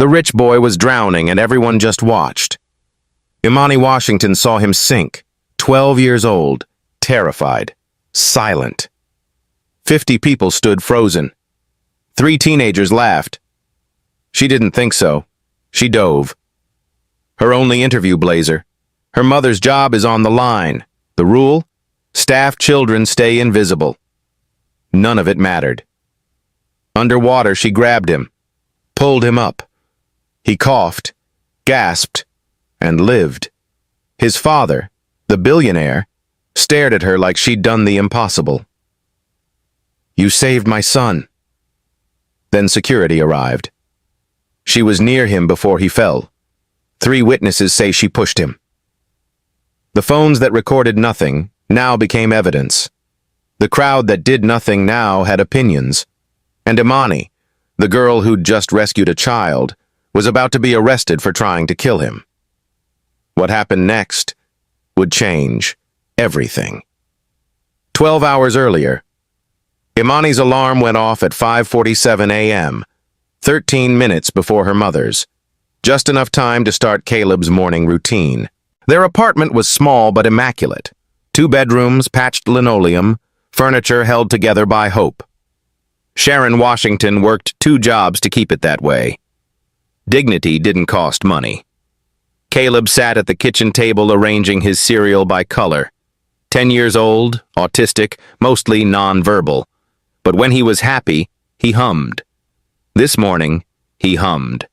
The rich boy was drowning and everyone just watched. Imani Washington saw him sink, 12 years old, terrified, silent. 50 people stood frozen. 3 teenagers laughed. She didn't think so. She dove. Her only interview blazer. Her mother's job is on the line. The rule? Staff children stay invisible. None of it mattered. Underwater, she grabbed him, pulled him up. He coughed, gasped, and lived. His father, the billionaire, stared at her like she'd done the impossible. "You saved my son." Then security arrived. She was near him before he fell. 3 witnesses say she pushed him. The phones that recorded nothing now became evidence. The crowd that did nothing now had opinions. And Imani, the girl who'd just rescued a child, was about to be arrested for trying to kill him. What happened next would change everything. 12 hours earlier, Imani's alarm went off at 5:47 a.m., 13 minutes before her mother's, just enough time to start Caleb's morning routine. Their apartment was small but immaculate. 2 bedrooms, patched linoleum, furniture held together by hope. Sharon Washington worked 2 jobs to keep it that way. Dignity didn't cost money. Caleb sat at the kitchen table arranging his cereal by color. 10 years old, autistic, mostly non-verbal. But when he was happy, he hummed. This morning, he hummed.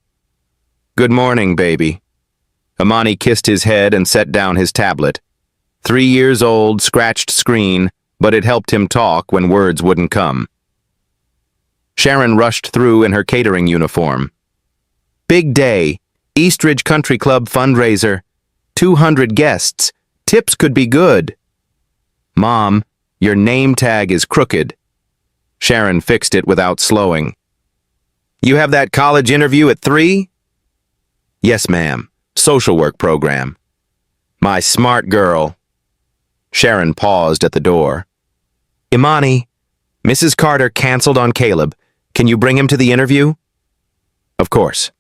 "Good morning, baby." Imani kissed his head and set down his tablet. 3 years old, scratched screen, but it helped him talk when words wouldn't come. Sharon rushed through in her catering uniform. "Big day, Eastridge Country Club fundraiser, 200 guests, tips could be good." "Mom, your name tag is crooked." Sharon fixed it without slowing. "You have that college interview at 3? "Yes, ma'am. Social work program." "My smart girl." Sharon paused at the door. "Imani, Mrs. Carter canceled on Caleb. Can you bring him to the interview?" "Of course."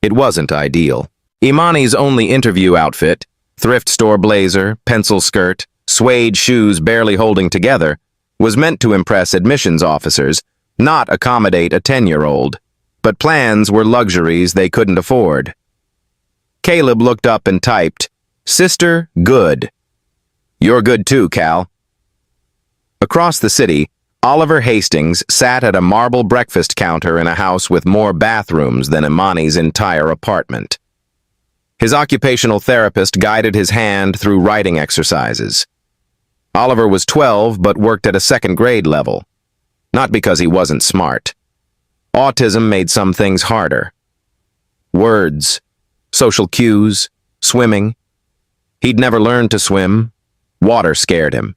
It wasn't ideal. Imani's only interview outfit, thrift store blazer, pencil skirt, suede shoes barely holding together, was meant to impress admissions officers, not accommodate a 10-year-old. But plans were luxuries they couldn't afford. Caleb looked up and typed, "Sister, good." "You're good too, Cal." Across the city, Oliver Hastings sat at a marble breakfast counter in a house with more bathrooms than Imani's entire apartment. His occupational therapist guided his hand through writing exercises. Oliver was 12 but worked at a 2nd grade level. Not because he wasn't smart. Autism made some things harder. Words, social cues, swimming. He'd never learned to swim. Water scared him.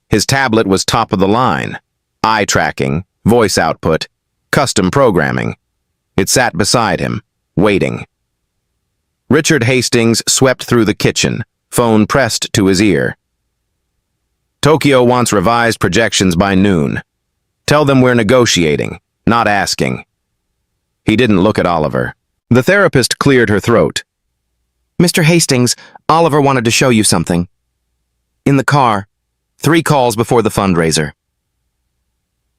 His tablet was top of the line. Eye tracking, voice output, custom programming. It sat beside him, waiting. Richard Hastings swept through the kitchen, phone pressed to his ear. "Tokyo wants revised projections by noon. Tell them we're negotiating, not asking." He didn't look at Oliver. The therapist cleared her throat. "Mr. Hastings, Oliver wanted to show you something." "In the car, 3 calls before the fundraiser."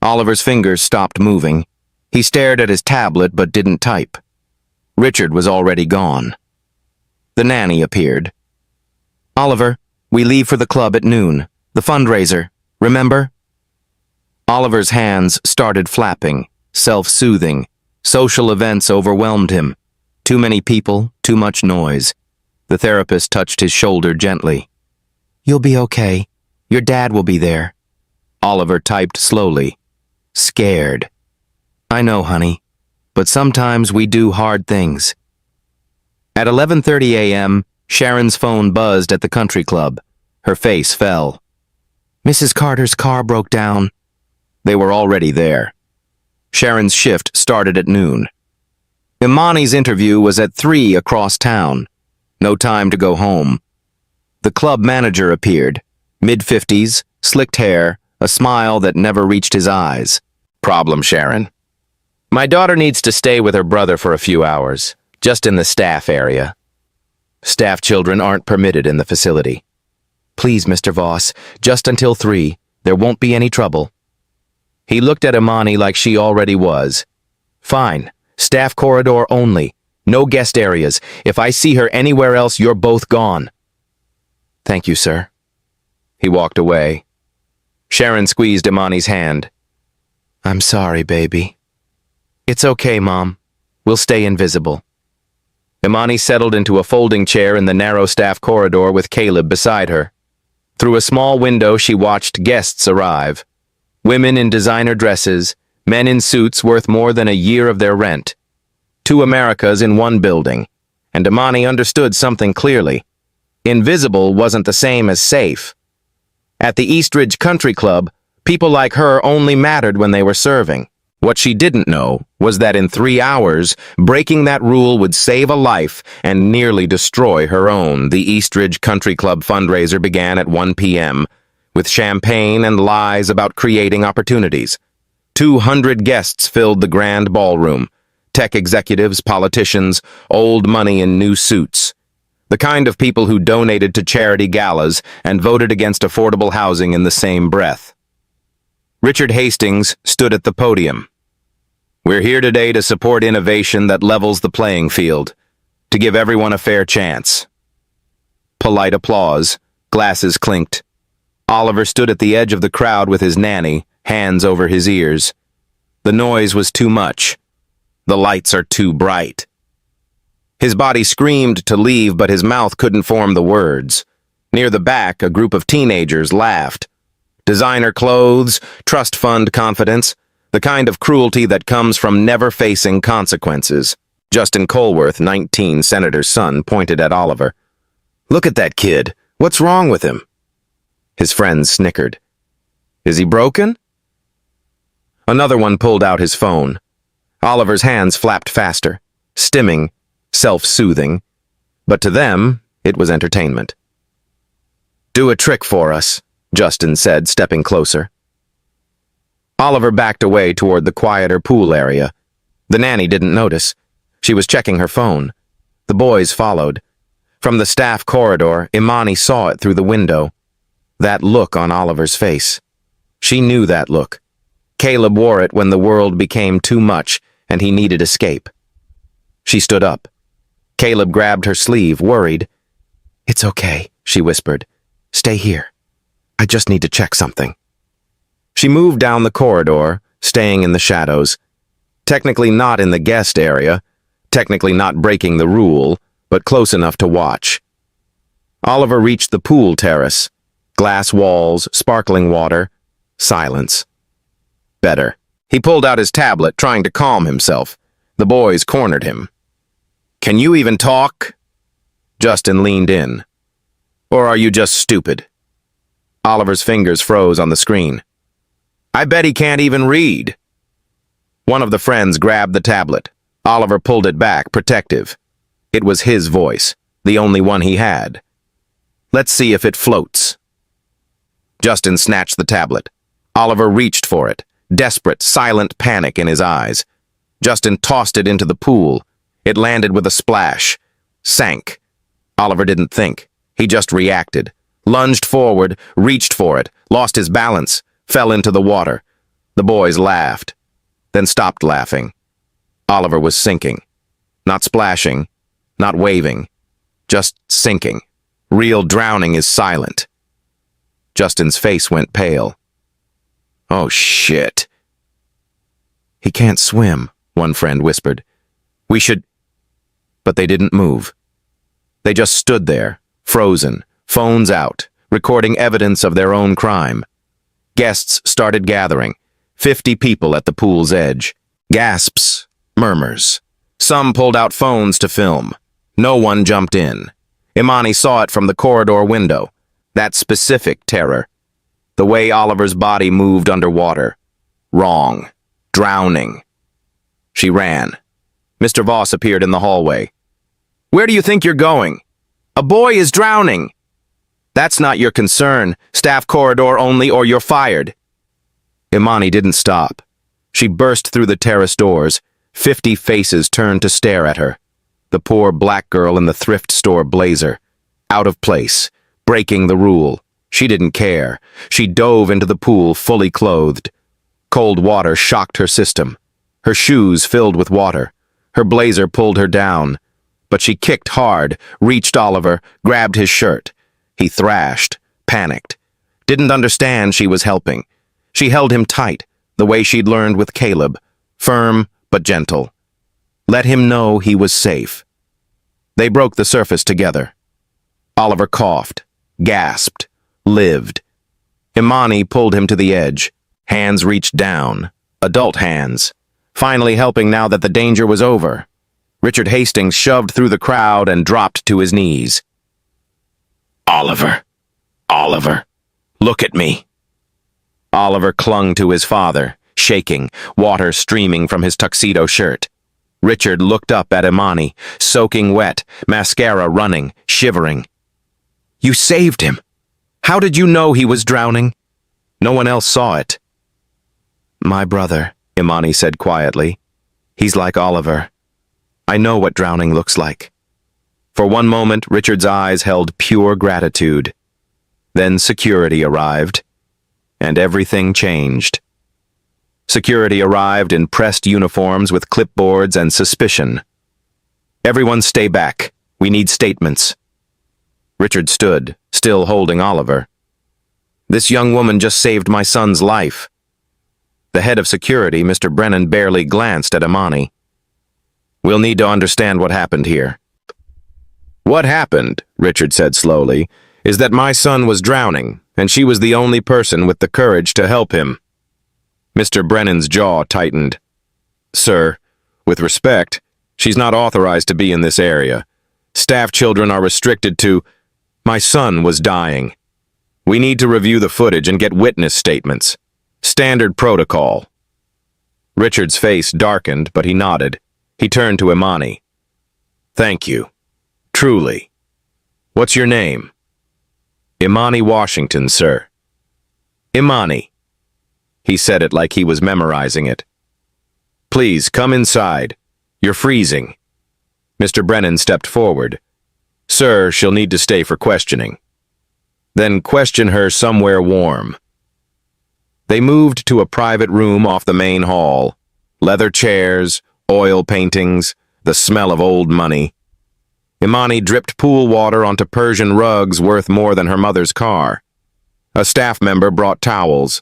Oliver's fingers stopped moving. He stared at his tablet but didn't type. Richard was already gone. The nanny appeared. "Oliver, we leave for the club at noon. The fundraiser, remember?" Oliver's hands started flapping, self-soothing. Social events overwhelmed him. Too many people, too much noise. The therapist touched his shoulder gently. "You'll be okay. Your dad will be there." Oliver typed slowly. Scared. "I know, honey, but sometimes we do hard things." At 11:30 a.m., Sharon's phone buzzed at the country club. Her face fell. "Mrs. Carter's car broke down." They were already there. Sharon's shift started at noon. Imani's interview was at 3 across town. No time to go home. The club manager appeared, mid-50s, slicked hair, a smile that never reached his eyes. "Problem, Sharon?" My daughter needs to stay with her brother for a few hours, just in the staff area. Staff children aren't permitted in the facility. Please, Mr. Voss, just until 3. There won't be any trouble. He looked at Imani like she already was. Fine. Staff corridor only. No guest areas. If I see her anywhere else, you're both gone. Thank you, sir. He walked away. Sharon squeezed Imani's hand. I'm sorry, baby. It's okay, Mom. We'll stay invisible. Imani settled into a folding chair in the narrow staff corridor with Caleb beside her. Through a small window, she watched guests arrive. Women in designer dresses, men in suits worth more than a year of their rent. 2 Americas in one building, and Imani understood something clearly. Invisible wasn't the same as safe. At the Eastridge Country Club, people like her only mattered when they were serving. What she didn't know was that in 3 hours, breaking that rule would save a life and nearly destroy her own. The Eastridge Country Club fundraiser began at 1 p.m., with champagne and lies about creating opportunities. 200 guests filled the grand ballroom. Tech executives, politicians, old money in new suits. The kind of people who donated to charity galas and voted against affordable housing in the same breath. Richard Hastings stood at the podium. We're here today to support innovation that levels the playing field, to give everyone a fair chance. Polite applause, glasses clinked. Oliver stood at the edge of the crowd with his nanny, hands over his ears. The noise was too much. The lights are too bright. His body screamed to leave, but his mouth couldn't form the words. Near the back, a group of teenagers laughed. Designer clothes, trust fund confidence, the kind of cruelty that comes from never facing consequences. Justin Colworth, 19, senator's son, pointed at Oliver. Look at that kid. What's wrong with him? His friends snickered. Is he broken? Another one pulled out his phone. Oliver's hands flapped faster, stimming, self-soothing, but to them, it was entertainment. Do a trick for us, Justin said, stepping closer. Oliver backed away toward the quieter pool area. The nanny didn't notice. She was checking her phone. The boys followed. From the staff corridor, Imani saw it through the window. That look on Oliver's face. She knew that look. Caleb wore it when the world became too much and he needed escape. She stood up. Caleb grabbed her sleeve, worried. It's okay, she whispered. Stay here. I just need to check something. She moved down the corridor, staying in the shadows. Technically not in the guest area, technically not breaking the rule, but close enough to watch. Oliver reached the pool terrace. Glass walls, sparkling water, silence. Better. He pulled out his tablet, trying to calm himself. The boys cornered him. Can you even talk? Justin leaned in. Or are you just stupid? Oliver's fingers froze on the screen. I bet he can't even read. One of the friends grabbed the tablet. Oliver pulled it back, protective. It was his voice, the only one he had. Let's see if it floats. Justin snatched the tablet. Oliver reached for it, desperate, silent panic in his eyes. Justin tossed it into the pool. It landed with a splash. Sank. Oliver didn't think. He just reacted. Lunged forward, reached for it, lost his balance, fell into the water. The boys laughed, then stopped laughing. Oliver was sinking. Not splashing, not waving, just sinking. Real drowning is silent. Justin's face went pale. Oh, shit. He can't swim, one friend whispered. We should... But they didn't move. They just stood there, frozen, phones out, recording evidence of their own crime. Guests started gathering, 50 people at the pool's edge. Gasps, murmurs. Some pulled out phones to film. No one jumped in. Imani saw it from the corridor window. That specific terror. The way Oliver's body moved underwater. Wrong. Drowning. She ran. Mr. Voss appeared in the hallway. Where do you think you're going? A boy is drowning. That's not your concern. Staff corridor only or you're fired. Imani didn't stop. She burst through the terrace doors. 50 faces turned to stare at her. The poor black girl in the thrift store blazer. Out of place. Breaking the rule. She didn't care. She dove into the pool fully clothed. Cold water shocked her system. Her shoes filled with water. Her blazer pulled her down. But she kicked hard, reached Oliver, grabbed his shirt. He thrashed, panicked. Didn't understand she was helping. She held him tight, the way she'd learned with Caleb. Firm, but gentle. Let him know he was safe. They broke the surface together. Oliver coughed, gasped, lived. Imani pulled him to the edge. Hands reached down. Adult hands. Finally helping now that the danger was over. Richard Hastings shoved through the crowd and dropped to his knees. Oliver. Oliver. Look at me. Oliver clung to his father, shaking, water streaming from his tuxedo shirt. Richard looked up at Imani, soaking wet, mascara running, shivering. You saved him. How did you know he was drowning? No one else saw it. My brother, Imani said quietly. He's like Oliver. I know what drowning looks like. For one moment, Richard's eyes held pure gratitude. Then security arrived, and everything changed. Security arrived in pressed uniforms with clipboards and suspicion. Everyone stay back. We need statements. Richard stood, still holding Oliver. This young woman just saved my son's life. The head of security, Mr. Brennan, barely glanced at Imani. We'll need to understand what happened here. What happened, Richard said slowly, is that my son was drowning, and she was the only person with the courage to help him. Mr. Brennan's jaw tightened. Sir, with respect, she's not authorized to be in this area. Staff children are restricted to... My son was dying. We need to review the footage and get witness statements. Standard protocol. Richard's face darkened, but he nodded. He turned to Imani. Thank you. Truly. What's your name? Imani Washington, sir. Imani. He said it like he was memorizing it. Please, come inside. You're freezing. Mr. Brennan stepped forward. Sir, she'll need to stay for questioning. Then question her somewhere warm. They moved to a private room off the main hall. Leather chairs, oil paintings, the smell of old money. Imani dripped pool water onto Persian rugs worth more than her mother's car. A staff member brought towels.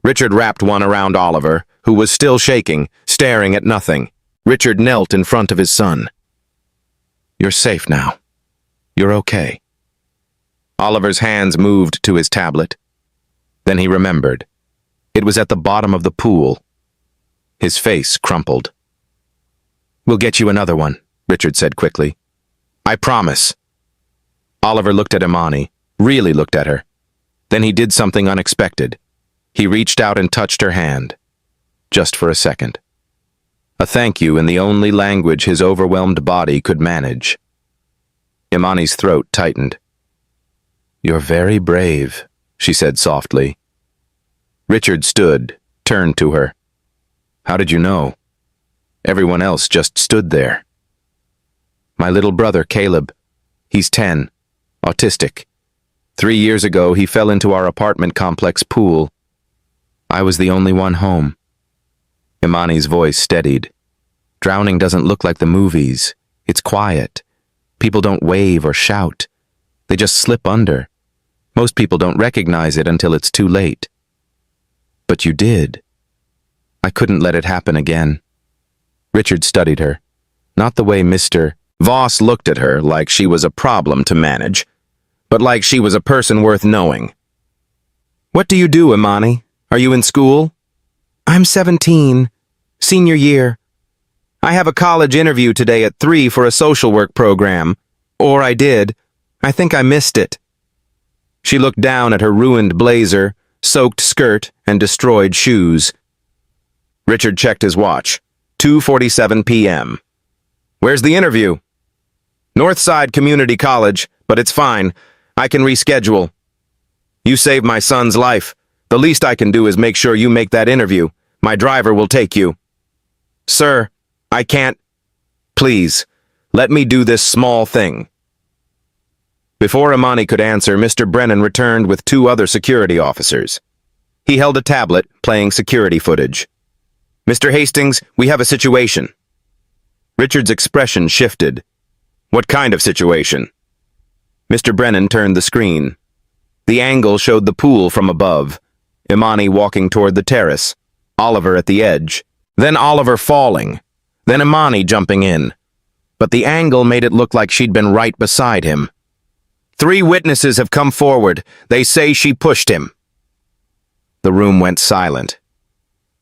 Richard wrapped one around Oliver, who was still shaking, staring at nothing. Richard knelt in front of his son. You're safe now. You're okay. Oliver's hands moved to his tablet. Then he remembered. It was at the bottom of the pool. His face crumpled. We'll get you another one, Richard said quickly. I promise. Oliver looked at Imani, really looked at her. Then he did something unexpected. He reached out and touched her hand. Just for a second. A thank you in the only language his overwhelmed body could manage. Imani's throat tightened. You're very brave, she said softly. Richard stood, turned to her. How did you know? Everyone else just stood there. My little brother, Caleb. He's 10, autistic. 3 years ago, he fell into our apartment complex pool. I was the only one home. Imani's voice steadied. Drowning doesn't look like the movies. It's quiet. People don't wave or shout. They just slip under. Most people don't recognize it until it's too late. But you did. I couldn't let it happen again. Richard studied her. Not the way Mr. Voss looked at her like she was a problem to manage, but like she was a person worth knowing. What do you do, Imani? Are you in school? I'm 17. Senior year. I have a college interview today at 3 for a social work program. Or I did. I think I missed it. She looked down at her ruined blazer, soaked skirt, and destroyed shoes. Richard checked his watch. 2:47 p.m. Where's the interview? Northside Community College, but it's fine. I can reschedule. You saved my son's life. The least I can do is make sure you make that interview. My driver will take you. Sir, I can't. Please, let me do this small thing. Before Imani could answer, Mr. Brennan returned with 2 other security officers. He held a tablet, playing security footage. Mr. Hastings, we have a situation. Richard's expression shifted. What kind of situation? Mr. Brennan turned the screen. The angle showed the pool from above, Imani walking toward the terrace, Oliver at the edge, then Oliver falling, then Imani jumping in. But the angle made it look like she'd been right beside him. 3 witnesses have come forward. They say she pushed him. The room went silent.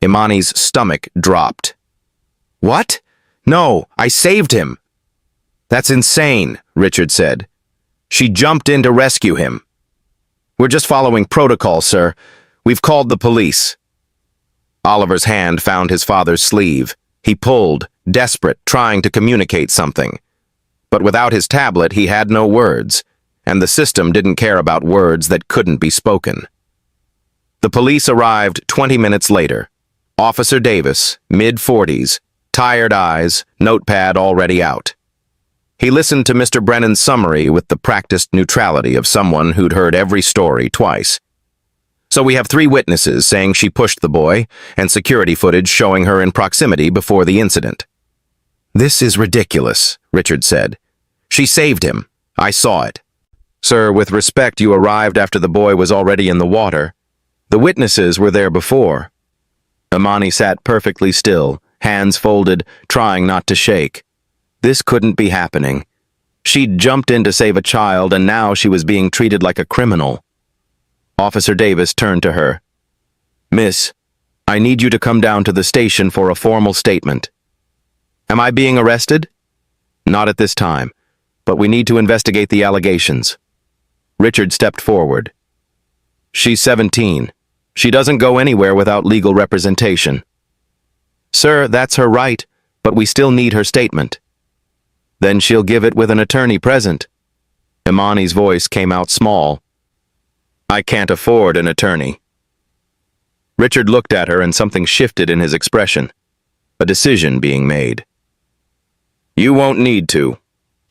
Imani's stomach dropped. What? No, I saved him. That's insane, Richard said. She jumped in to rescue him. We're just following protocol, sir. We've called the police. Oliver's hand found his father's sleeve. He pulled, desperate, trying to communicate something. But without his tablet, he had no words, and the system didn't care about words that couldn't be spoken. The police arrived 20 minutes later. Officer Davis, mid-40s, tired eyes, notepad already out. He listened to Mr. Brennan's summary with the practiced neutrality of someone who'd heard every story twice. So we have 3 witnesses saying she pushed the boy, and security footage showing her in proximity before the incident. This is ridiculous, Richard said. She saved him. I saw it. Sir, with respect, you arrived after the boy was already in the water. The witnesses were there before. Imani sat perfectly still, hands folded, trying not to shake. This couldn't be happening. She'd jumped in to save a child, and now she was being treated like a criminal. Officer Davis turned to her. Miss, I need you to come down to the station for a formal statement. Am I being arrested? Not at this time, but we need to investigate the allegations. Richard stepped forward. She's 17. She doesn't go anywhere without legal representation. Sir, that's her right, but we still need her statement. Then she'll give it with an attorney present. Imani's voice came out small. I can't afford an attorney. Richard looked at her and something shifted in his expression. A decision being made. You won't need to.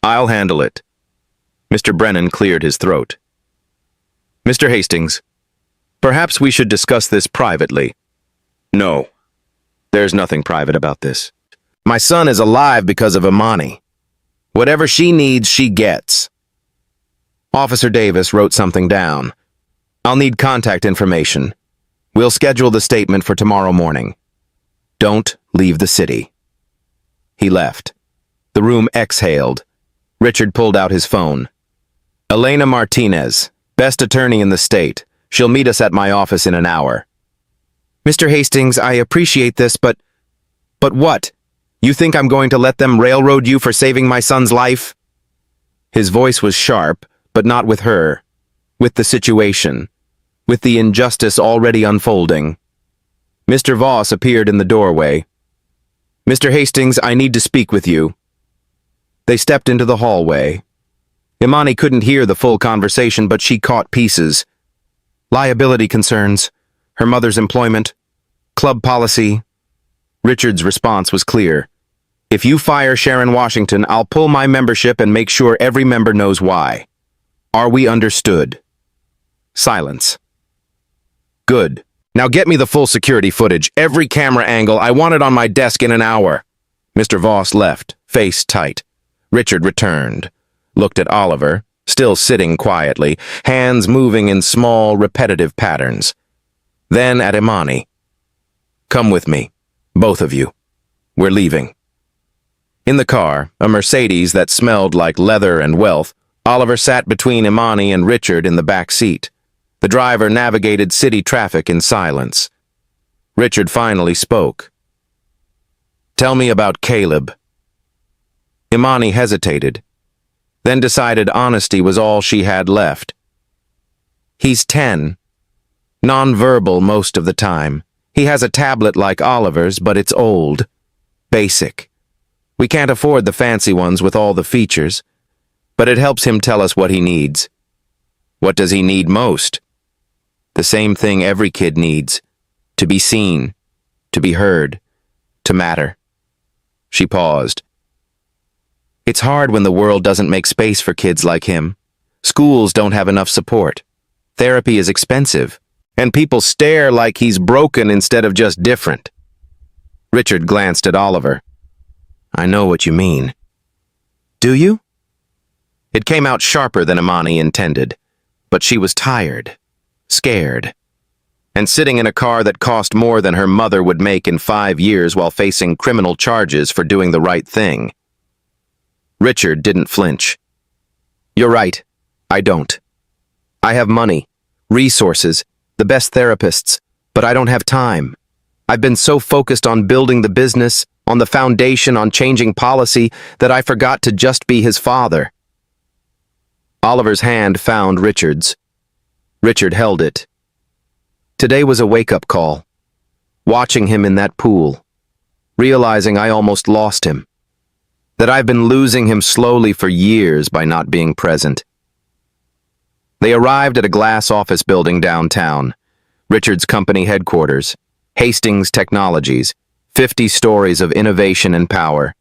I'll handle it. Mr. Brennan cleared his throat. Mr. Hastings, perhaps we should discuss this privately. No. There's nothing private about this. My son is alive because of Imani. Whatever she needs, she gets. Officer Davis wrote something down. I'll need contact information. We'll schedule the statement for tomorrow morning. Don't leave the city. He left. The room exhaled. Richard pulled out his phone. Elena Martinez, best attorney in the state. She'll meet us at my office in an hour. Mr. Hastings, I appreciate this, but what? You think I'm going to let them railroad you for saving my son's life? His voice was sharp, but not with her. With the situation. With the injustice already unfolding. Mr. Voss appeared in the doorway. Mr. Hastings, I need to speak with you. They stepped into the hallway. Imani couldn't hear the full conversation, but she caught pieces. Liability concerns, her mother's employment, club policy. Richard's response was clear. If you fire Sharon Washington, I'll pull my membership and make sure every member knows why. Are we understood? Silence. Good. Now get me the full security footage, every camera angle. I want it on my desk in an hour. Mr. Voss left, face tight. Richard returned, looked at Oliver, still sitting quietly, hands moving in small, repetitive patterns. Then at Imani. Come with me, both of you. We're leaving. In the car, a Mercedes that smelled like leather and wealth, Oliver sat between Imani and Richard in the back seat. The driver navigated city traffic in silence. Richard finally spoke. Tell me about Caleb. Imani hesitated, then decided honesty was all she had left. He's 10. Non-verbal most of the time. He has a tablet like Oliver's, but it's old. Basic. We can't afford the fancy ones with all the features, but it helps him tell us what he needs. What does he need most? The same thing every kid needs, to be seen. to be heard, to matter. She paused. It's hard when the world doesn't make space for kids like him. Schools don't have enough support. Therapy is expensive, and people stare like he's broken instead of just different. Richard glanced at Oliver. I know what you mean. Do you? It came out sharper than Imani intended, but she was tired, scared, and sitting in a car that cost more than her mother would make in 5 years while facing criminal charges for doing the right thing. Richard didn't flinch. You're right, I don't. I have money, resources, the best therapists, but I don't have time. I've been so focused on building the business, on the foundation, on changing policy, that I forgot to just be his father. Oliver's hand found Richard's. Richard held it. Today was a wake-up call. Watching him in that pool, realizing I almost lost him. That I've been losing him slowly for years by not being present. They arrived at a glass office building downtown, Richard's company headquarters, Hastings Technologies, 50 stories of innovation and power.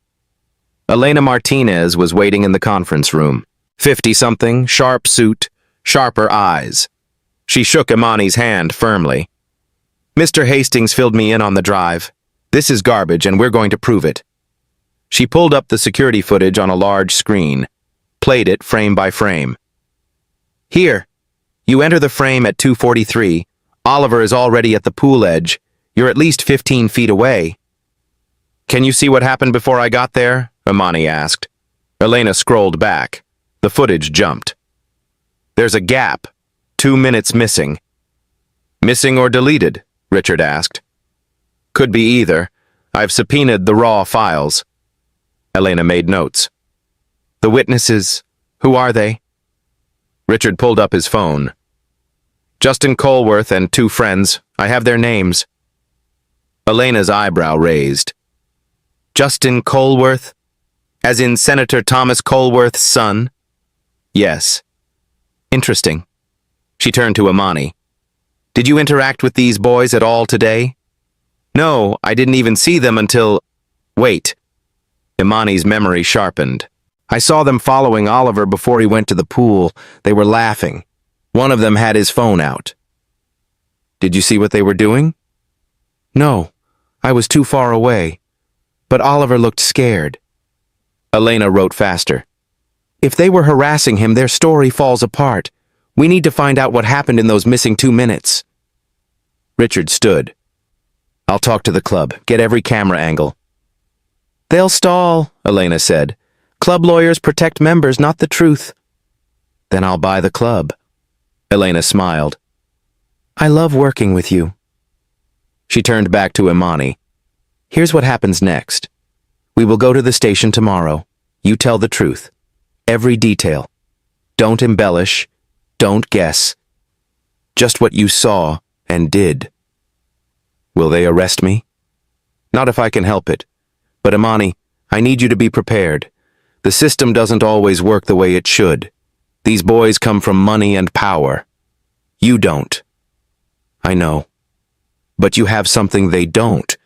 Elena Martinez was waiting in the conference room, 50-something, sharp suit, sharper eyes. She shook Imani's hand firmly. Mr. Hastings filled me in on the drive. This is garbage and we're going to prove it. She pulled up the security footage on a large screen, played it frame by frame. Here, you enter the frame at 2:43. Oliver is already at the pool edge. You're at least 15 feet away. Can you see what happened before I got there? Imani asked. Elena scrolled back. The footage jumped. There's a gap. 2 minutes missing. Missing or deleted? Richard asked. Could be either. I've subpoenaed the raw files. Elena made notes. The witnesses, who are they? Richard pulled up his phone. Justin Colworth and 2 friends. I have their names. Elena's eyebrow raised. Justin Colworth? As in Senator Thomas Colworth's son? Yes. Interesting. She turned to Imani. Did you interact with these boys at all today? No, I didn't even see them until... Wait. Imani's memory sharpened. I saw them following Oliver before he went to the pool. They were laughing. One of them had his phone out. Did you see what they were doing? No, I was too far away. But Oliver looked scared. Elena wrote faster. If they were harassing him, their story falls apart. We need to find out what happened in those missing 2 minutes. Richard stood. I'll talk to the club, get every camera angle. They'll stall, Elena said. Club lawyers protect members, not the truth. Then I'll buy the club. Elena smiled. I love working with you. She turned back to Imani. Here's what happens next. We will go to the station tomorrow. You tell the truth. Every detail. Don't embellish. Don't guess. Just what you saw and did. Will they arrest me? Not if I can help it. But Imani, I need you to be prepared. The system doesn't always work the way it should. These boys come from money and power. You don't. I know. But you have something they don't.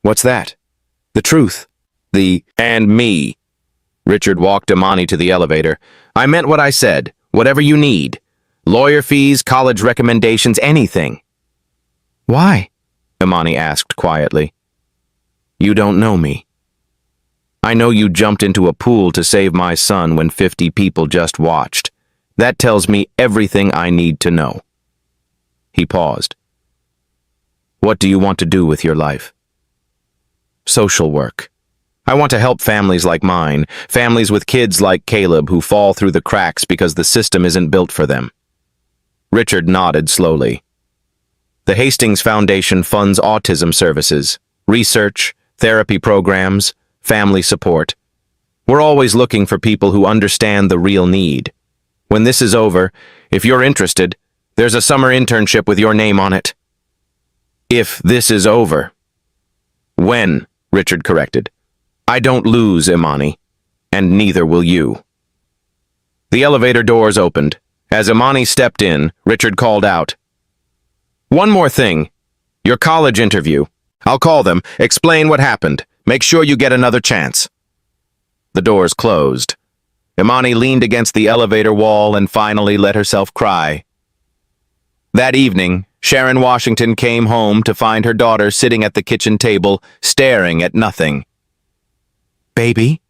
What's that? The truth. And me. Richard walked Imani to the elevator. I meant what I said. Whatever you need. Lawyer fees, college recommendations, anything. Why? Imani asked quietly. You don't know me. I know you jumped into a pool to save my son when 50 people just watched. That tells me everything I need to know. He paused. What do you want to do with your life? Social work. I want to help families like mine, families with kids like Caleb who fall through the cracks because the system isn't built for them. Richard nodded slowly. The Hastings Foundation funds autism services, research, therapy programs, family support. We're always looking for people who understand the real need. When this is over, if you're interested, there's a summer internship with your name on it. If this is over. When, Richard corrected. I don't lose, Imani, and neither will you. The elevator doors opened. As Imani stepped in, Richard called out, One more thing. Your college interview. I'll call them, explain what happened. Make sure you get another chance. The doors closed. Imani leaned against the elevator wall and finally let herself cry. That evening, Sharon Washington came home to find her daughter sitting at the kitchen table, staring at nothing. "Baby,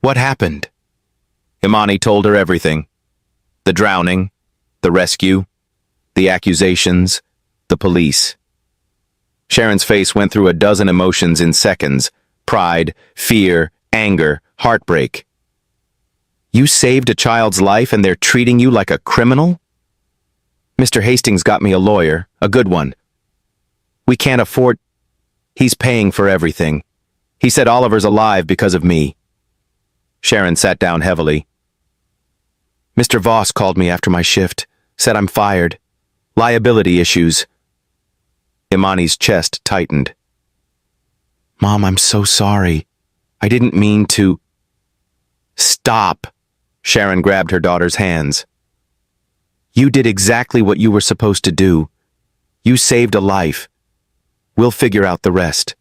what happened?" Imani told her everything. The drowning, the rescue, the accusations, the police. Sharon's face went through a dozen emotions in seconds: pride, fear, anger, heartbreak. "You saved a child's life and they're treating you like a criminal?" "Mr. Hastings got me a lawyer, a good one. We can't afford... He's paying for everything. He said Oliver's alive because of me." Sharon sat down heavily. "Mr. Voss called me after my shift, said I'm fired. Liability issues." Imani's chest tightened. "Mom, I'm so sorry. I didn't mean to..." "Stop!" Sharon grabbed her daughter's hands. "You did exactly what you were supposed to do. You saved a life. We'll figure out the rest.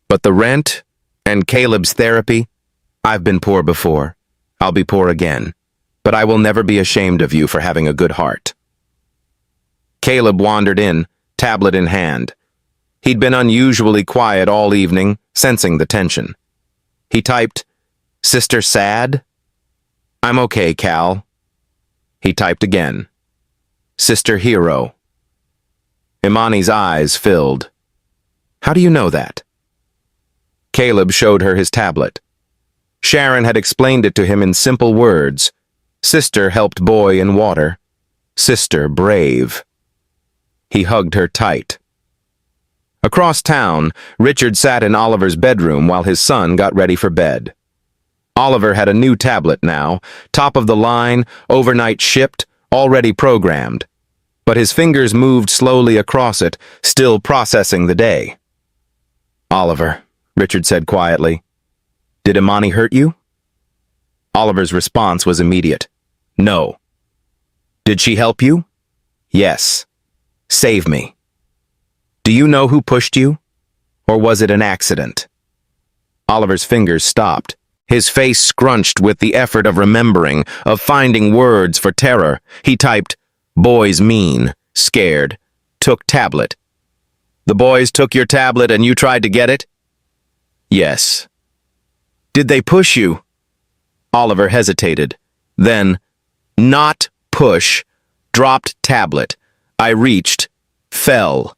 But the rent and Caleb's therapy, I've been poor before. I'll be poor again. But I will never be ashamed of you for having a good heart." Caleb wandered in, tablet in hand. He'd been unusually quiet all evening, sensing the tension. He typed, "Sister sad?" "I'm okay, Cal." He typed again, "Sister hero." Imani's eyes filled. "How do you know that?" Caleb showed her his tablet. Sharon had explained it to him in simple words. Sister helped boy in water. Sister brave. He hugged her tight. Across town, Richard sat in Oliver's bedroom while his son got ready for bed. Oliver had a new tablet now, top of the line, overnight shipped, already programmed. But his fingers moved slowly across it, still processing the day. "Oliver," Richard said quietly, "did Imani hurt you?" Oliver's response was immediate. "No." "Did she help you?" "Yes." "Save me." "Do you know who pushed you? Or was it an accident?" Oliver's fingers stopped. His face scrunched with the effort of remembering, of finding words for terror. He typed, "Boys mean, scared, took tablet." "The boys took your tablet and you tried to get it?" "Yes." "Did they push you?" Oliver hesitated. Then, "Not push, dropped tablet. I reached, fell."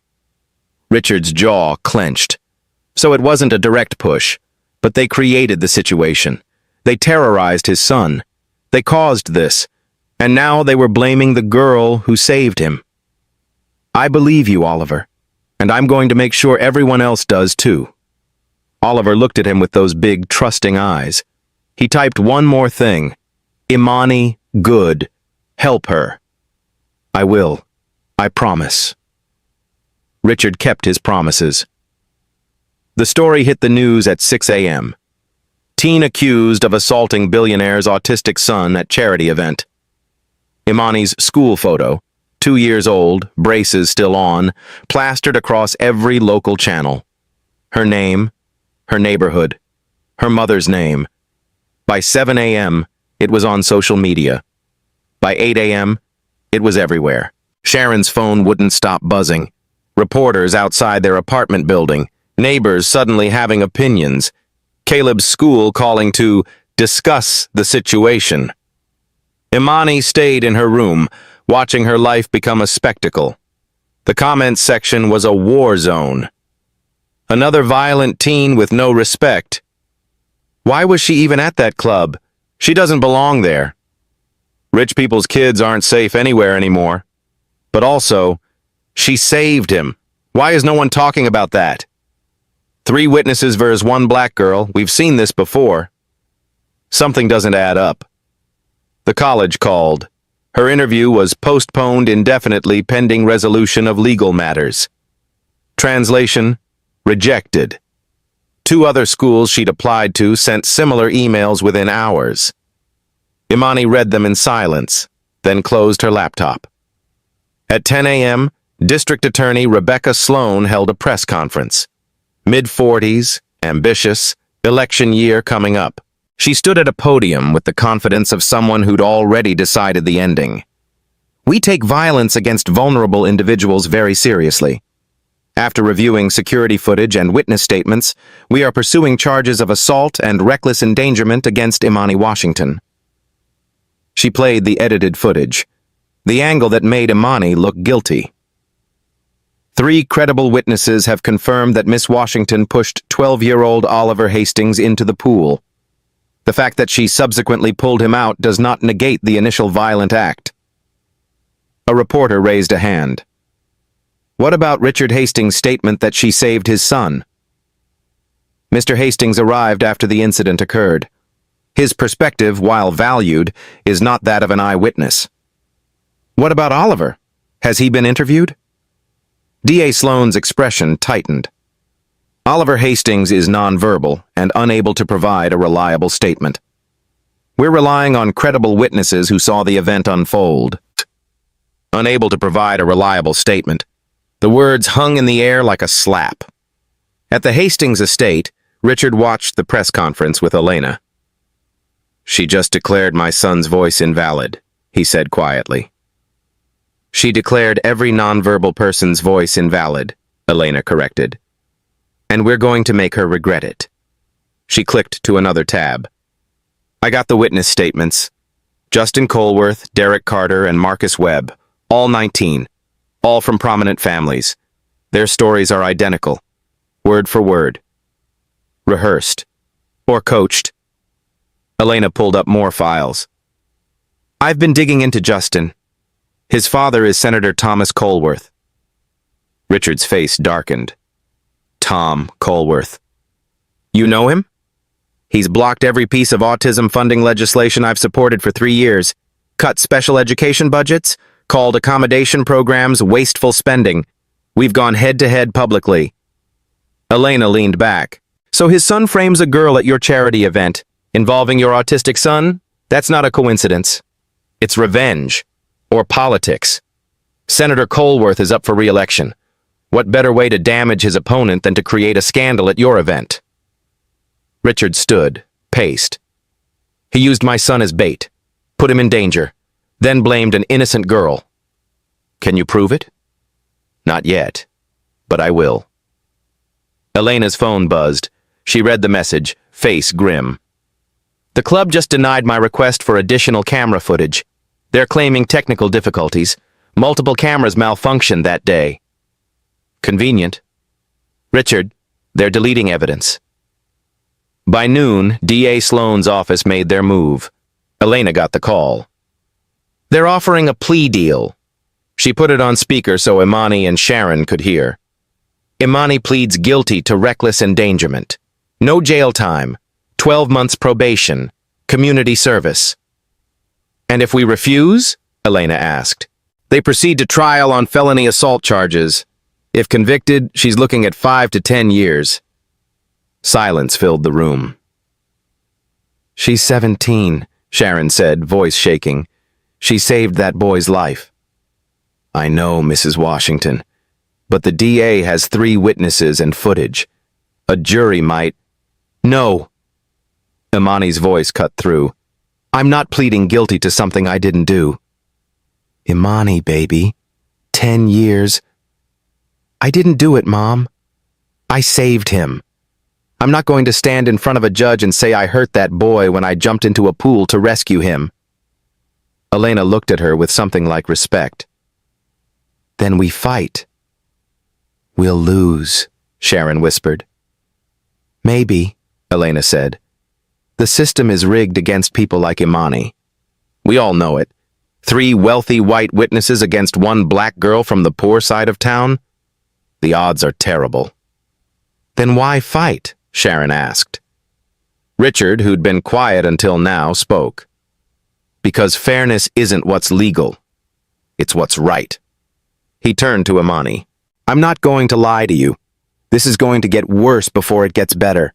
Richard's jaw clenched. So it wasn't a direct push, but they created the situation. They terrorized his son. They caused this, and now they were blaming the girl who saved him. "I believe you, Oliver, and I'm going to make sure everyone else does too." Oliver looked at him with those big, trusting eyes. He typed one more thing. "Imani, good. Help her." "I will. I promise." Richard kept his promises. The story hit the news at 6 a.m. Teen accused of assaulting Billionaire's autistic son at charity event. Imani's school photo, 2 years old, braces still on, plastered across every local channel. Her name, her neighborhood, her mother's name. By 7 a.m., it was on social media. By 8 a.m., it was everywhere. Sharon's phone wouldn't stop buzzing. Reporters outside their apartment building, neighbors suddenly having opinions, Caleb's school calling to discuss the situation. Imani stayed in her room, watching her life become a spectacle. The comments section was a war zone. Another violent teen with no respect. Why was she even at that club? She doesn't belong there. Rich people's kids aren't safe anywhere anymore. But also, she saved him. Why is no one talking about that? 3 witnesses versus 1 black girl. We've seen this before. Something doesn't add up. The college called. Her interview was postponed indefinitely pending resolution of legal matters. Translation, rejected. 2 other schools she'd applied to sent similar emails within hours. Imani read them in silence, then closed her laptop. At 10 a.m., District Attorney Rebecca Sloan held a press conference. Mid-40s, ambitious, election year coming up. She stood at a podium with the confidence of someone who'd already decided the ending. We take violence against vulnerable individuals very seriously. After reviewing security footage and witness statements, we are pursuing charges of assault and reckless endangerment against Imani Washington. She played the edited footage, the angle that made Imani look guilty. 3 credible witnesses have confirmed that Miss Washington pushed 12-year-old Oliver Hastings into the pool. The fact that she subsequently pulled him out does not negate the initial violent act. A reporter raised a hand. What about Richard Hastings' statement that she saved his son? Mr. Hastings arrived after the incident occurred. His perspective, while valued, is not that of an eyewitness. What about Oliver? Has he been interviewed? D.A. Sloan's expression tightened. Oliver Hastings is nonverbal and unable to provide a reliable statement. We're relying on credible witnesses who saw the event unfold. Unable to provide a reliable statement. The words hung in the air like a slap. At the Hastings estate, Richard watched the press conference with Elena. She just declared my son's voice invalid, he said quietly. She declared every nonverbal person's voice invalid, Elena corrected. And we're going to make her regret it. She clicked to another tab. I got the witness statements. Justin Colworth, Derek Carter, and Marcus Webb, all 19. All from prominent families. Their stories are identical, word for word. Rehearsed. Or coached. Elena pulled up more files. I've been digging into Justin. His father is Senator Thomas Colworth. Richard's face darkened. Tom Colworth. You know him? He's blocked every piece of autism funding legislation I've supported for 3 years, cut special education budgets, called accommodation programs wasteful spending. We've gone head-to-head publicly. Elena leaned back. So his son frames a girl at your charity event, involving your autistic son? That's not a coincidence. It's revenge. Or politics. Senator Colworth is up for re-election. What better way to damage his opponent than to create a scandal at your event? Richard stood, paced. He used my son as bait, put him in danger, then blamed an innocent girl. Can you prove it? Not yet, but I will. Elena's phone buzzed. She read the message, face grim. The club just denied my request for additional camera footage. They're claiming technical difficulties. Multiple cameras malfunctioned that day. Convenient. Richard, they're deleting evidence. By noon, D.A. Sloan's office made their move. Elena got the call. They're offering a plea deal. She put it on speaker so Imani and Sharon could hear. Imani pleads guilty to reckless endangerment. No jail time. 12 months probation. Community service. And if we refuse? Elena asked. They proceed to trial on felony assault charges. If convicted, she's looking at 5 to 10 years. Silence filled the room. She's 17, Sharon said, voice shaking. She saved that boy's life. I know, Mrs. Washington, but the DA has 3 witnesses and footage. A jury might... No. Imani's voice cut through. I'm not pleading guilty to something I didn't do. Imani, baby. 10 years. I didn't do it, Mom. I saved him. I'm not going to stand in front of a judge and say I hurt that boy when I jumped into a pool to rescue him. Elena looked at her with something like respect. Then we fight. We'll lose, Sharon whispered. Maybe, Elena said. The system is rigged against people like Imani. We all know it. 3 wealthy white witnesses against 1 black girl from the poor side of town? The odds are terrible. Then why fight? Sharon asked. Richard, who'd been quiet until now, spoke. Because fairness isn't what's legal. It's what's right. He turned to Imani. I'm not going to lie to you. This is going to get worse before it gets better.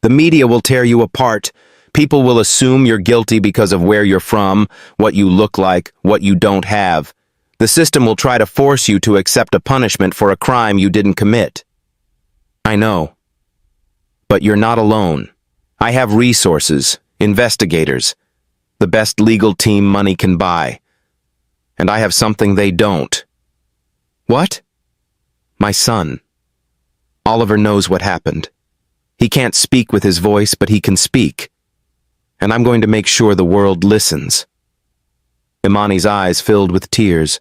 The media will tear you apart. People will assume you're guilty because of where you're from, what you look like, what you don't have. The system will try to force you to accept a punishment for a crime you didn't commit. I know, But you're not alone. I have resources, investigators, the best legal team money can buy. And I have something they don't. What? My son. Oliver knows what happened. He can't speak with his voice, but he can speak. And I'm going to make sure the world listens. Imani's eyes filled with tears.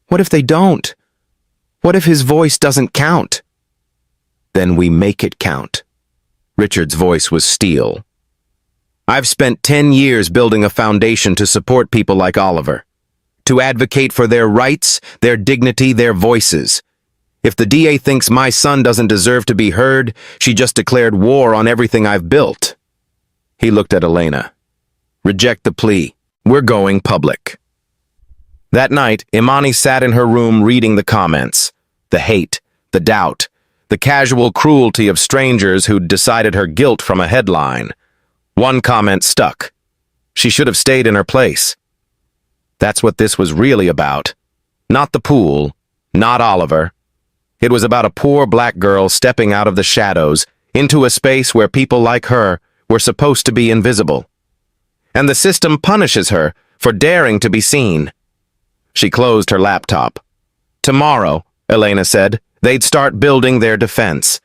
What if they don't? What if his voice doesn't count? Then we make it count. Richard's voice was steel. I've spent 10 years building a foundation to support people like Oliver, to advocate for their rights, their dignity, their voices. If the DA thinks my son doesn't deserve to be heard, she just declared war on everything I've built. He looked at Elena. Reject the plea. We're going public. That night, Imani sat in her room reading the comments, the hate, the doubt, the casual cruelty of strangers who'd decided her guilt from a headline. One comment stuck. She should have stayed in her place. That's what this was really about. Not the pool, not Oliver. It was about a poor black girl stepping out of the shadows into a space where people like her were supposed to be invisible. And the system punishes her for daring to be seen. She closed her laptop. Tomorrow, Elena said, they'd start building their defense.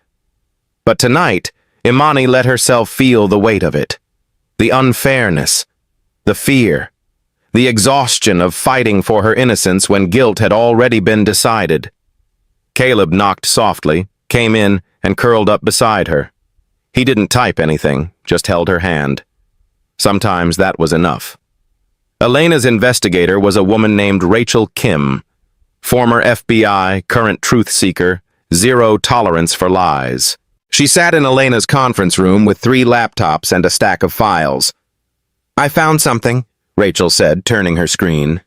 But tonight, Imani let herself feel the weight of it. The unfairness, the fear, the exhaustion of fighting for her innocence when guilt had already been decided. Caleb knocked softly, came in, and curled up beside her. He didn't type anything, just held her hand. Sometimes that was enough. Elena's investigator was a woman named Rachel Kim, former FBI, current truth seeker, zero tolerance for lies. She sat in Elena's conference room with 3 laptops and a stack of files. I found something, Rachel said, turning her screen.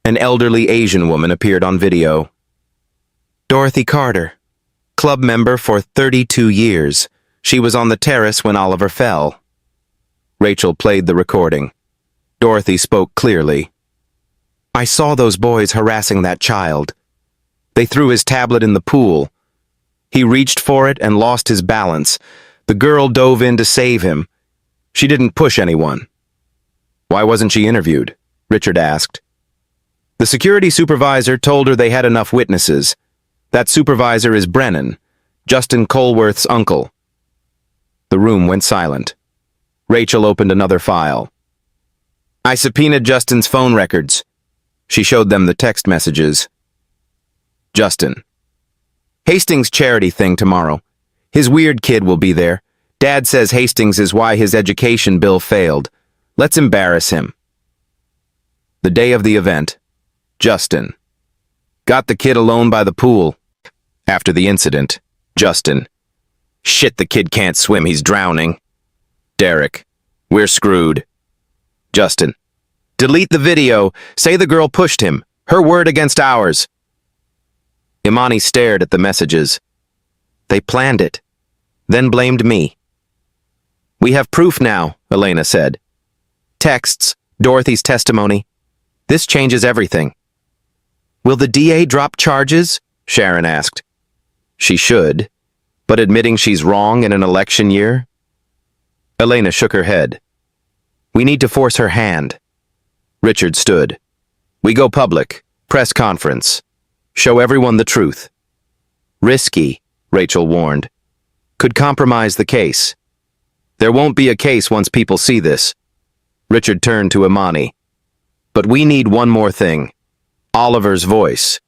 An elderly Asian woman appeared on video. Dorothy Carter, club member for 32 years. She was on the terrace when Oliver fell. Rachel played the recording. Dorothy spoke clearly. I saw those boys harassing that child. They threw his tablet in the pool. He reached for it and lost his balance. The girl dove in to save him. She didn't push anyone. Why wasn't she interviewed? Richard asked. The security supervisor told her they had enough witnesses. That supervisor is Brennan, Justin Colworth's uncle. The room went silent. Rachel opened another file. I subpoenaed Justin's phone records. She showed them the text messages. Justin. Hastings' charity thing tomorrow. His weird kid will be there. Dad says Hastings is why his education bill failed. Let's embarrass him. The day of the event. Justin. Got the kid alone by the pool. After the incident. Justin. Shit, the kid can't swim, he's drowning. Derek. We're screwed. Justin. Delete the video. Say the girl pushed him. Her word against ours. Imani stared at the messages. They planned it. Then blamed me. We have proof now, Elena said. Texts, Dorothy's testimony. This changes everything. Will the DA drop charges? Sharon asked. She should. But admitting she's wrong in an election year? Elena shook her head. We need to force her hand. Richard stood. We go public. Press conference. Show everyone the truth. Risky, Rachel warned. Could compromise the case. There won't be a case once people see this. Richard turned to Imani. But we need one more thing. Oliver's voice.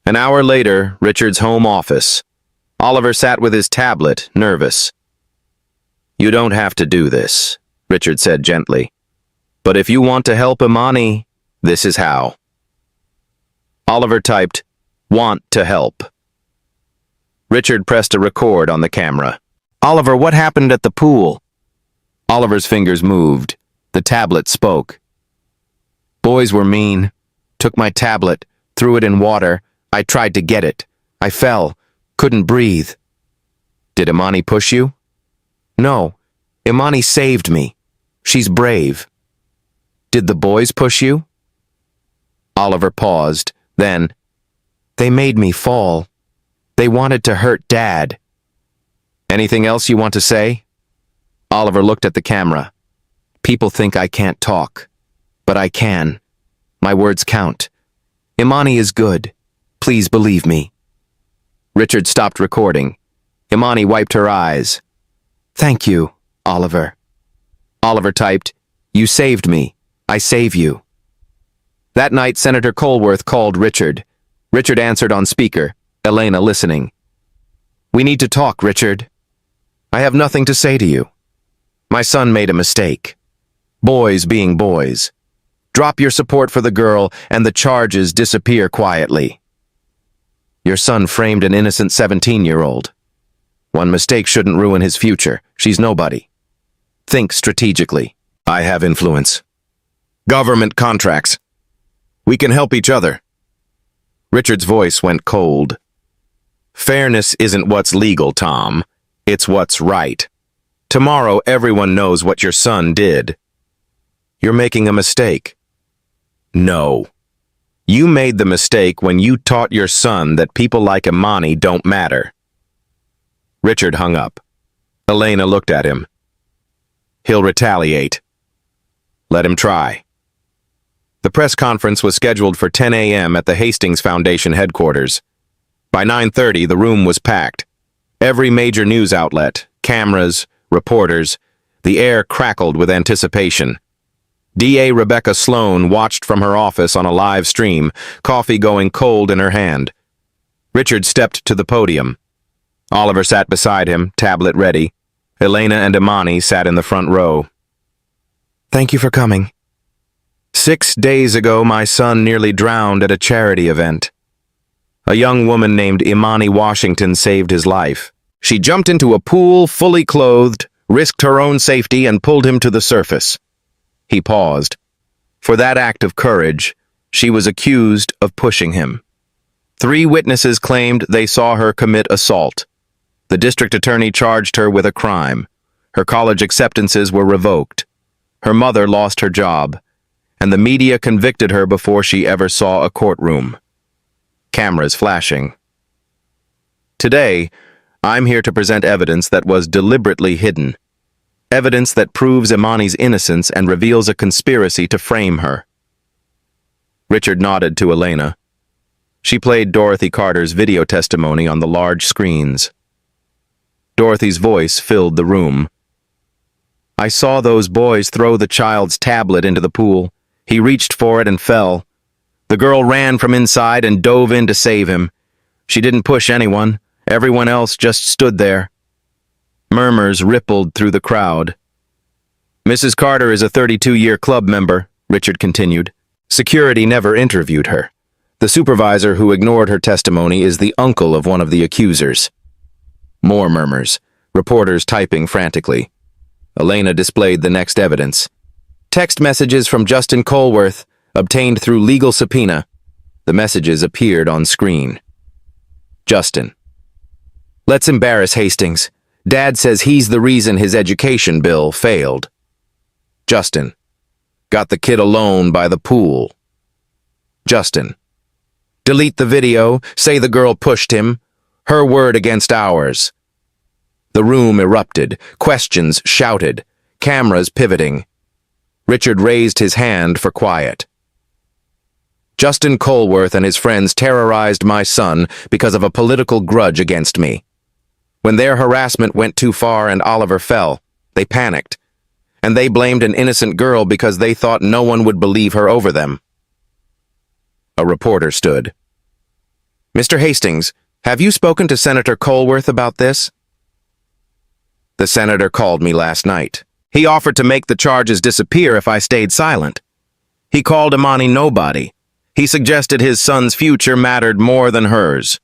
An hour later, Richard's home office. Oliver sat with his tablet, nervous. You don't have to do this, Richard said gently. But if you want to help Imani, this is how. Oliver typed, want to help. Richard pressed a record on the camera. Oliver, what happened at the pool? Oliver's fingers moved. The tablet spoke. Boys were mean. Took my tablet, threw it in water. I tried to get it. I fell. Couldn't breathe. Did Imani push you? No. Imani saved me. She's brave. Did the boys push you? Oliver paused. Then, they made me fall. They wanted to hurt Dad. Anything else you want to say? Oliver looked at the camera. People think I can't talk, but I can. My words count. Imani is good. Please believe me. Richard stopped recording. Imani wiped her eyes. Thank you, Oliver. Oliver typed, You saved me. I save you. That night, Senator Colworth called Richard. Richard answered on speaker, Elena listening. We need to talk, Richard. I have nothing to say to you. My son made a mistake. Boys being boys. Drop your support for the girl and the charges disappear quietly. Your son framed an innocent 17-year-old. One mistake shouldn't ruin his future. She's nobody. Think strategically. I have influence. Government contracts. We can help each other. Richard's voice went cold. Fairness isn't what's legal, Tom. It's what's right. Tomorrow, everyone knows what your son did. You're making a mistake. No. You made the mistake when you taught your son that people like Imani don't matter. Richard hung up. Elena looked at him. He'll retaliate. Let him try. The press conference was scheduled for 10 a.m. at the Hastings Foundation headquarters. By 9:30, the room was packed. Every major news outlet, cameras, reporters, the air crackled with anticipation. DA Rebecca Sloan watched from her office on a live stream, coffee going cold in her hand. Richard stepped to the podium. Oliver sat beside him, tablet ready. Elena and Imani sat in the front row. Thank you for coming. 6 days ago, my son nearly drowned at a charity event. A young woman named Imani Washington saved his life. She jumped into a pool fully clothed, risked her own safety, and pulled him to the surface. He paused. For that act of courage, she was accused of pushing him. 3 witnesses claimed they saw her commit assault. The district attorney charged her with a crime. Her college acceptances were revoked. Her mother lost her job, and the media convicted her before she ever saw a courtroom. Cameras flashing. Today, I'm here to present evidence that was deliberately hidden. Evidence that proves Imani's innocence and reveals a conspiracy to frame her. Richard nodded to Elena. She played Dorothy Carter's video testimony on the large screens. Dorothy's voice filled the room. I saw those boys throw the child's tablet into the pool. He reached for it and fell. The girl ran from inside and dove in to save him. She didn't push anyone. Everyone else just stood there. Murmurs rippled through the crowd. Mrs. Carter is a 32-year club member, Richard continued. Security never interviewed her. The supervisor who ignored her testimony is the uncle of one of the accusers. More murmurs, reporters typing frantically. Elena displayed the next evidence. Text messages from Justin Colworth, obtained through legal subpoena. The messages appeared on screen. Justin. Let's embarrass Hastings. Dad says he's the reason his education bill failed. Justin. Got the kid alone by the pool. Justin. Delete the video, say the girl pushed him. Her word against ours. The room erupted, questions shouted, cameras pivoting. Richard raised his hand for quiet. Justin Colworth and his friends terrorized my son because of a political grudge against me. When their harassment went too far and Oliver fell, they panicked, and they blamed an innocent girl because they thought no one would believe her over them. A reporter stood. Mr. Hastings, have you spoken to Senator Colworth about this? The senator called me last night. He offered to make the charges disappear if I stayed silent. He called Imani nobody. He suggested his son's future mattered more than hers.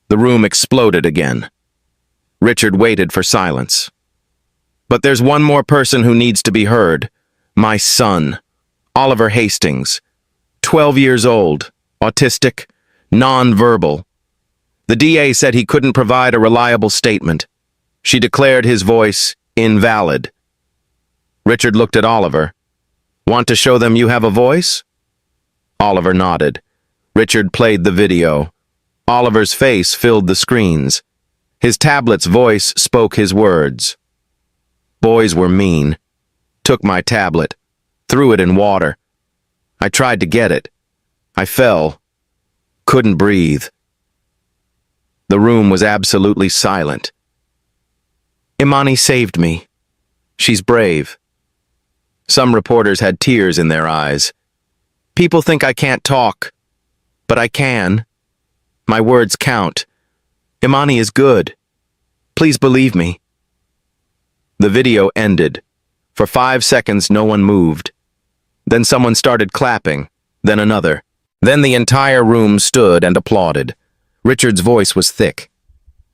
The room exploded again. Richard waited for silence. But there's one more person who needs to be heard. My son, Oliver Hastings. 12 years old, autistic, non-verbal. The DA said he couldn't provide a reliable statement. She declared his voice invalid. Richard looked at Oliver. Want to show them you have a voice? Oliver nodded. Richard played the video. Oliver's face filled the screens. His tablet's voice spoke his words. Boys were mean. Took my tablet. Threw it in water. I tried to get it. I fell. Couldn't breathe. The room was absolutely silent. Imani saved me. She's brave. Some reporters had tears in their eyes. People think I can't talk, but I can. My words count. Imani is good. Please believe me. The video ended. For 5 seconds, no one moved. Then someone started clapping, then another. Then the entire room stood and applauded. Richard's voice was thick.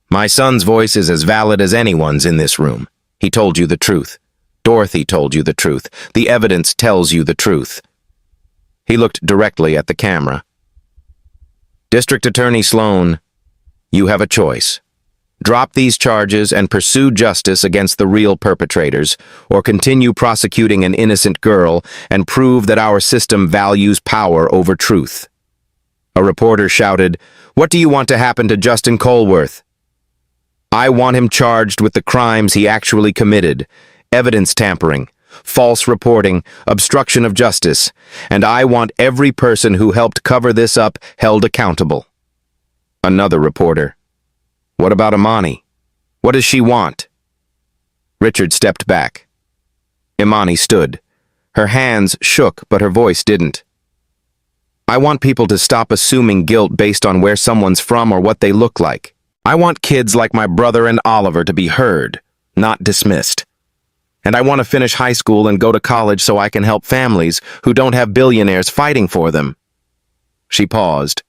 My son's voice is as valid as anyone's in this room. He told you the truth. Dorothy told you the truth. The evidence tells you the truth. He looked directly at the camera. District Attorney Sloan, you have a choice. Drop these charges and pursue justice against the real perpetrators, or continue prosecuting an innocent girl and prove that our system values power over truth. A reporter shouted, "What do you want to happen to Justin Colworth?" I want him charged with the crimes he actually committed, evidence tampering, false reporting, obstruction of justice, and I want every person who helped cover this up held accountable. Another reporter. What about Imani? What does she want? Richard stepped back. Imani stood. Her hands shook, but her voice didn't. I want people to stop assuming guilt based on where someone's from or what they look like. I want kids like my brother and Oliver to be heard, not dismissed. And I want to finish high school and go to college so I can help families who don't have billionaires fighting for them. She paused.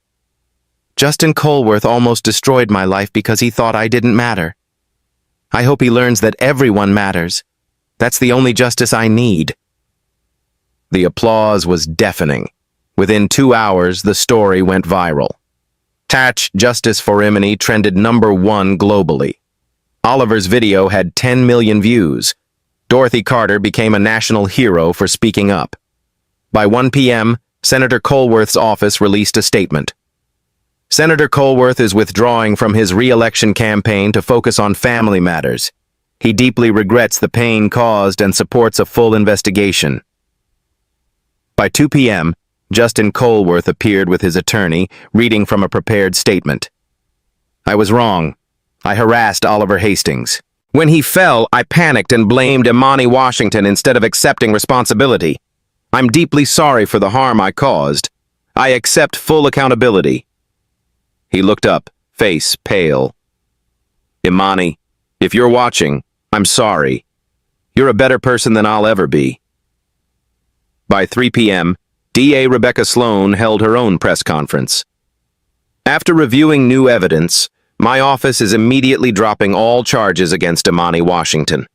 Justin Colworth almost destroyed my life because he thought I didn't matter. I hope he learns that everyone matters. That's the only justice I need. The applause was deafening. Within 2 hours, the story went viral. Tatch Justice for Imani trended #1 globally. Oliver's video had 10 million views. Dorothy Carter became a national hero for speaking up. By 1 p.m., Senator Colworth's office released a statement. Senator Colworth is withdrawing from his re-election campaign to focus on family matters. He deeply regrets the pain caused and supports a full investigation. By 2 p.m., Justin Colworth appeared with his attorney, reading from a prepared statement. I was wrong. I harassed Oliver Hastings. When he fell, I panicked and blamed Imani Washington instead of accepting responsibility. I'm deeply sorry for the harm I caused. I accept full accountability. He looked up, face pale. Imani, if you're watching, I'm sorry. You're a better person than I'll ever be. By 3 p.m., DA Rebecca Sloan held her own press conference. After reviewing new evidence, my office is immediately dropping all charges against Imani Washington.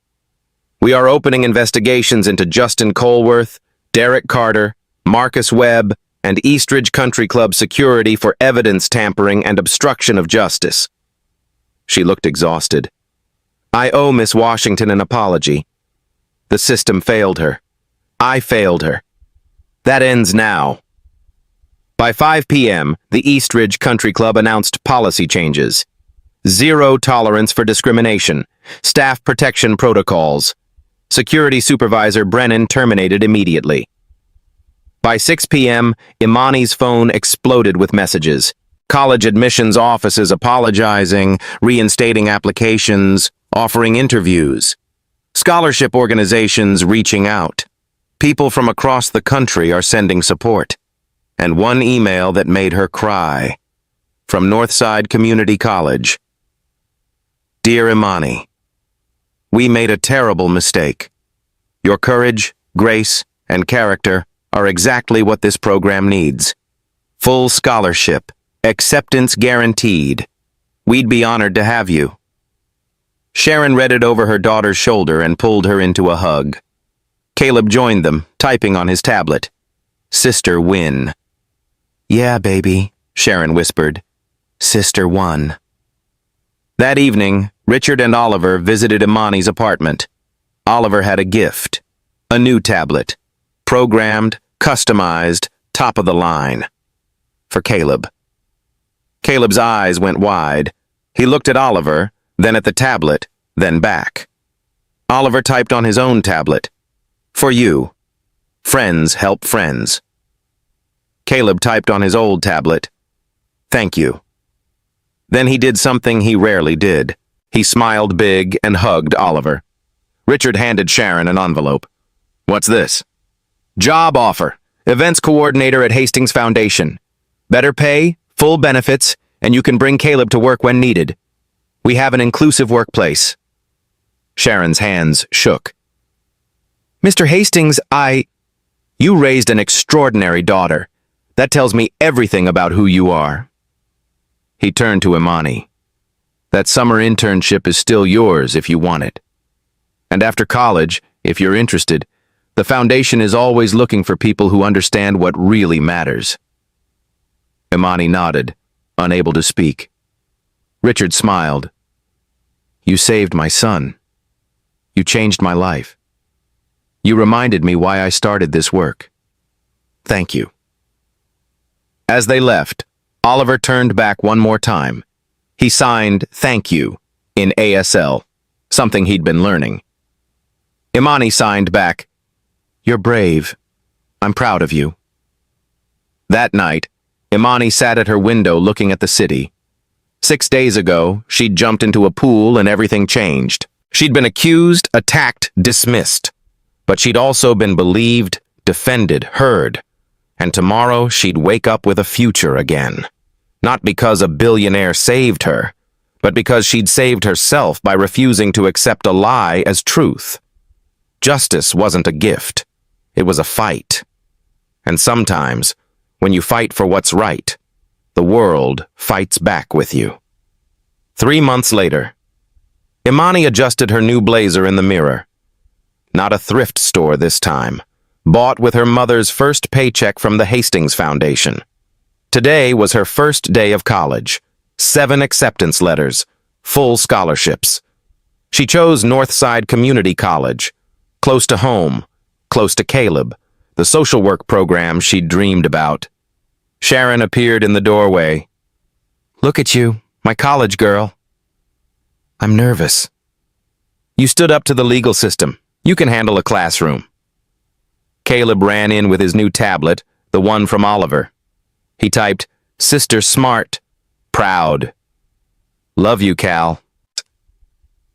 We are opening investigations into Justin Colworth, Derek Carter, Marcus Webb, and Eastridge Country Club security for evidence tampering and obstruction of justice. She looked exhausted. I owe Miss Washington an apology. The system failed her. I failed her. That ends now. By 5 p.m., the Eastridge Country Club announced policy changes. 0 tolerance for discrimination. Staff protection protocols. Security Supervisor Brennan terminated immediately. By 6 p.m., Imani's phone exploded with messages. College admissions offices apologizing, reinstating applications, offering interviews. Scholarship organizations reaching out. People from across the country are sending support. And one email that made her cry. From Northside Community College. Dear Imani, we made a terrible mistake. Your courage, grace, and character are exactly what this program needs. Full scholarship, acceptance guaranteed. We'd be honored to have you. Sharon read it over her daughter's shoulder and pulled her into a hug. Caleb joined them, typing on his tablet. Sister win. Yeah, baby, Sharon whispered. Sister won. That evening, Richard and Oliver visited Imani's apartment. Oliver had a gift. A new tablet. Programmed, customized, top of the line. For Caleb. Caleb's eyes went wide. He looked at Oliver, then at the tablet, then back. Oliver typed on his own tablet. For you. Friends help friends. Caleb typed on his old tablet. Thank you. Then he did something he rarely did. He smiled big and hugged Oliver. Richard handed Sharon an envelope. What's this? Job offer. Events coordinator at Hastings Foundation. Better pay, full benefits, and you can bring Caleb to work when needed. We have an inclusive workplace. Sharon's hands shook. Mr. Hastings, You raised an extraordinary daughter. That tells me everything about who you are. He turned to Imani. That summer internship is still yours if you want it. And after college, if you're interested, the foundation is always looking for people who understand what really matters. Imani nodded, unable to speak. Richard smiled. You saved my son. You changed my life. You reminded me why I started this work. Thank you. As they left, Oliver turned back one more time. He signed "Thank you" in ASL, something he'd been learning. Imani signed back, You're brave. I'm proud of you. That night, Imani sat at her window looking at the city. 6 days ago, she'd jumped into a pool and everything changed. She'd been accused, attacked, dismissed. But she'd also been believed, defended, heard. And tomorrow she'd wake up with a future again. Not because a billionaire saved her, but because she'd saved herself by refusing to accept a lie as truth. Justice wasn't a gift. It was a fight. And sometimes, when you fight for what's right, the world fights back with you. 3 months later, Imani adjusted her new blazer in the mirror. Not a thrift store this time. Bought with her mother's first paycheck from the Hastings Foundation. Today was her first day of college. 7 acceptance letters, full scholarships. She chose Northside Community College, close to home, close to Caleb, the social work program she'd dreamed about. Sharon appeared in the doorway. Look at you, my college girl. I'm nervous. You stood up to the legal system. You can handle a classroom. Caleb ran in with his new tablet, the one from Oliver. He typed, Sister Smart, proud. Love you, Cal.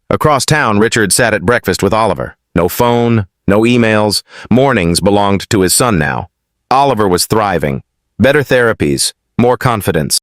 Across town, Richard sat at breakfast with Oliver. No phone, no emails. Mornings belonged to his son now. Oliver was thriving. Better therapies, more confidence.